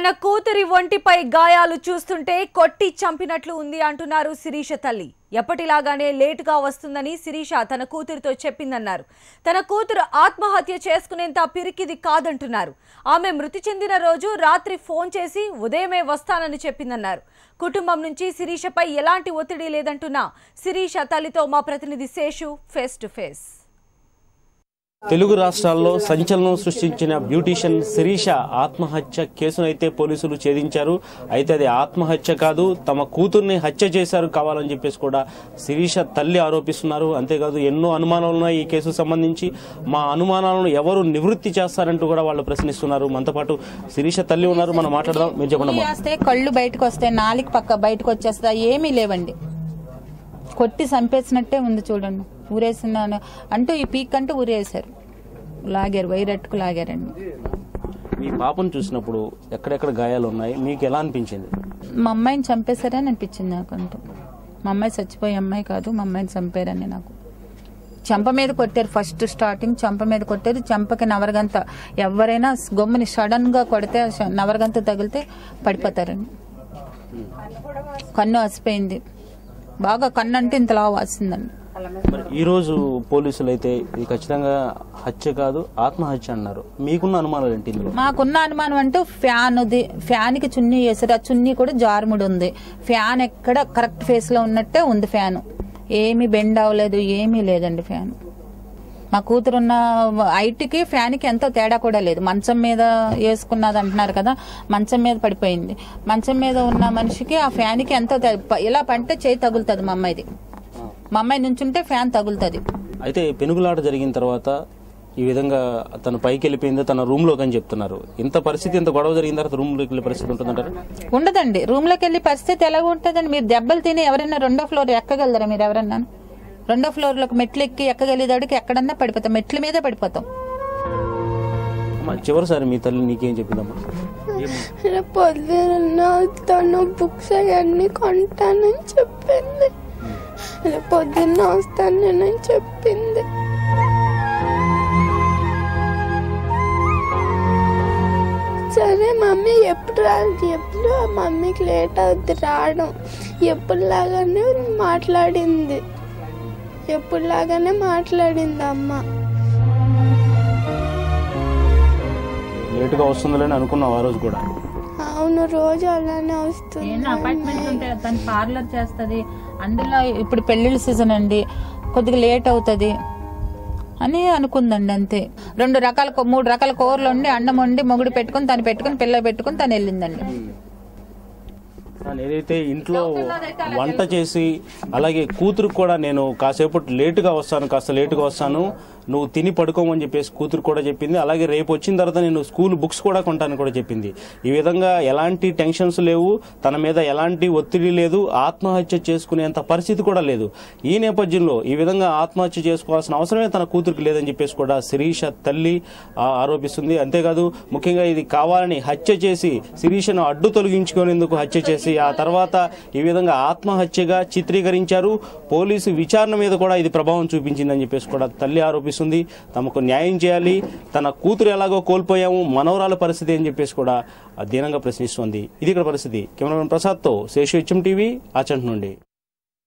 తన కూతురి ఒంటిపై గాయాలు చూస్తుంటే కొట్టి చంపినట్లు ఉంది అంటున్నారు శిరీష తల్లి. ఎప్పటిలాగానే లేటుగా వస్తుందని శిరీష తన కూతురితో చెప్పిందన్నారు. తన కూతురు ఆత్మహత్య చేసుకునేంత పిరికిది కాదంటున్నారు. ఆమె మృతి చెందిన రోజు రాత్రి ఫోన్ చేసి ఉదయమే వస్తానని చెప్పిందన్నారు. కుటుంబం నుంచి శిరీషపై ఎలాంటి ఒత్తిడి లేదంటున్న శిరీష తల్లితో మా ప్రతినిధి Seshu face to face. Telugu రాష్ట్రాల్లో సంచలనం సృష్టించిన బ్యూటీషియన్ శిరీష ఆత్మహత్య కేసునైతే పోలీసులు ఛేదించారు. అయితే అది ఆత్మహత్య కాదు, తమ కూతుర్ని హత్య చేశారు కావాలని చెప్పేసి కూడా శిరీష తల్లి ఆరోపిస్తున్నారు. అంతేకాదు ఎన్నో అనుమానాలు ఉన్నాయి ఈ కేసుకు సంబంధించి. మా అనుమానాలను ఎవరు నివృత్తి చేస్తారంటూ కూడా వాళ్ళు ప్రశ్నిస్తున్నారు. మనతో పాటు శిరీష తల్లి ఉన్నారు, మనం మాట్లాడదాం. మీరు చెప్పండి. కళ్ళు బయటకు వస్తాయి, నాలుగు పక్క బయటకు వచ్చేస్తా, ఏమీ లేవండి. కొట్టి చంపేసినట్టే ఉంది చూడండి. ఊరేసినాను అంటూ ఈ పీక్ అంటూ ఊరేసారు, లాగారు, వైరట్టుకు లాగారండి. మీ పాపను చూసినప్పుడు ఎక్కడెక్కడ గాయాలు ఉన్నాయి, మీకు ఎలా అనిపించింది? మా అమ్మాయిని చంపేశారని అనిపించింది నాకు. అంటూ మా అమ్మాయి చచ్చిపోయే అమ్మాయి కాదు, మా అమ్మాయిని చంపారని నాకు. చెంప మీద కొట్టారు, ఫస్ట్ స్టార్టింగ్ చెంప మీద కొట్టారు. చెంపకి నవరగంత, ఎవరైనా గొమ్మని సడన్ గా కొడితే నవరగంత తగిలితే పడిపోతారండి. కన్ను అసిపోయింది బాగా, కన్ను అంటే ఇంతలా వాసిందండి. ఈ రోజు పోలీసులు అయితే ఇది ఖచ్చితంగా హత్య కాదు ఆత్మహత్య అన్నారు. మీకున్న అనుమానాలు ఏంటి? మాకున్న అనుమానం అంటూ ఫ్యాన్ కి చున్నీ వేసారు, ఆ చున్నీ కూడా జారుముడు ఉంది. ఫ్యాన్ ఎక్కడ కరెక్ట్ ఫేస్ లో ఉన్నట్టే ఉంది. ఫ్యాన్ ఏమీ బెండ్ అవ్వలేదు, ఏమీ లేదండి. ఫ్యాన్ మా కూతురున్న హైట్కి ఫ్యాన్కి ఎంతో తేడా కూడా లేదు. మంచం మీద వేసుకున్నది అంటున్నారు కదా, మంచం మీద పడిపోయింది. మంచం మీద ఉన్న మనిషికి ఆ ఫ్యాన్కి ఎంతో ఇలా పంటే చేయి తగులుతుంది. మా అమ్మాయిది, మా అమ్మాయి నుంచుంటే ఫ్యాన్ తగులుతుంది. అయితే పెనుగులాట జరిగిన తర్వాత ఈ విధంగా తను పైకి వెళ్ళిపోయింది తన రూమ్ లోకి అని చెప్తున్నారు. ఇంత పరిస్థితి, ఇంత గొడవ జరిగిన తర్వాత రూమ్ లోకి వెళ్ళే పరిస్థితి ఉంటుందంటారు? ఉండదండి. రూమ్ లోకి వెళ్ళే పరిస్థితి ఎలాగ ఉంటుందండి? మీరు దెబ్బలు తిని ఎవరైనా 2వ ఫ్లోర్ ఎక్కగలరా? మీరు ఎవరన్నా 2వ ఫ్లోర్ లోకి మెట్లు ఎక్కి ఎక్కగలిగేదాడికి ఎక్కడన్నా పడిపోతాం, మెట్ల మీదే పడిపోతాం. చివరిసారి మీ తల్లి నీకేం చెప్పిందమ్మా? పొద్దున్న తను బుక్స్ అవన్నీ కొంటానని చెప్పింది, పొద్దున్న వస్తానని చెప్పింది. సరే మమ్మీ ఎప్పుడు రాదు, ఎప్పుడు మమ్మీకి లేట్ అవుద్ది రావడం, ఎప్పుడులాగానే మాట్లాడింది, ఎప్పుడులాగానే మాట్లాడింది అమ్మ. లేటుగా వస్తుందని అనుకున్నావు ఆ రోజు కూడా? అవును, రోజు అలానే వస్తుంది. అపార్ట్మెంట్ ఉంటే తను పార్లర్ చేస్తుంది, అందులో ఇప్పుడు పెళ్లిళ్ళ సీజన్ అండి, కొద్దిగా లేట్ అవుతుంది అని అనుకుందండి. అంతే. 3 రకాల కూరలు వండి, అన్నం వండి, మొగుడు పెట్టుకుని, తను పెట్టుకుని, పిల్ల పెట్టుకుని తను వెళ్ళిందండి. ఏదైతే ఇంట్లో వంట చేసి అలాగే కూతురు కూడా నేను కాసేపటి లేటుగా వస్తాను, కాస్త లేటుగా వస్తాను, నువ్వు తిని పడుకోమని చెప్పేసి కూతురు కూడా చెప్పింది. అలాగే రేపు వచ్చిన తర్వాత నేను స్కూల్ బుక్స్ కూడా కొంటాను కూడా చెప్పింది. ఈ విధంగా ఎలాంటి టెన్షన్స్ లేవు, తన మీద ఎలాంటి ఒత్తిడి లేదు, ఆత్మహత్య చేసుకునేంత పరిస్థితి కూడా లేదు. ఈ నేపథ్యంలో ఈ విధంగా ఆత్మహత్య చేసుకోవాల్సిన అవసరమే తన కూతురికి లేదని చెప్పేసి కూడా శిరీష తల్లి ఆరోపిస్తుంది. అంతేకాదు ముఖ్యంగా ఇది కావాలని హత్య చేసి శిరీషను అడ్డు తొలగించుకునేందుకు హత్య చేసి ఆ తర్వాత ఈ విధంగా ఆత్మహత్యగా చిత్రీకరించారు. పోలీసు విచారణ మీద కూడా ఇది ప్రభావం చూపించిందని చెప్పేసి కూడా తల్లి ఆరోపిస్తుంది. తమకు న్యాయం చేయాలి, తన కూతురు ఎలాగో కోల్పోయాము, మనవరాల పరిస్థితి అని చెప్పేసి కూడా దీనంగా ప్రశ్నిస్తోంది. ఇది ఇక్కడ పరిస్థితి. కెమెరామెన్ ప్రసాద్తో శేషు HM TV ఆచంట నుండి.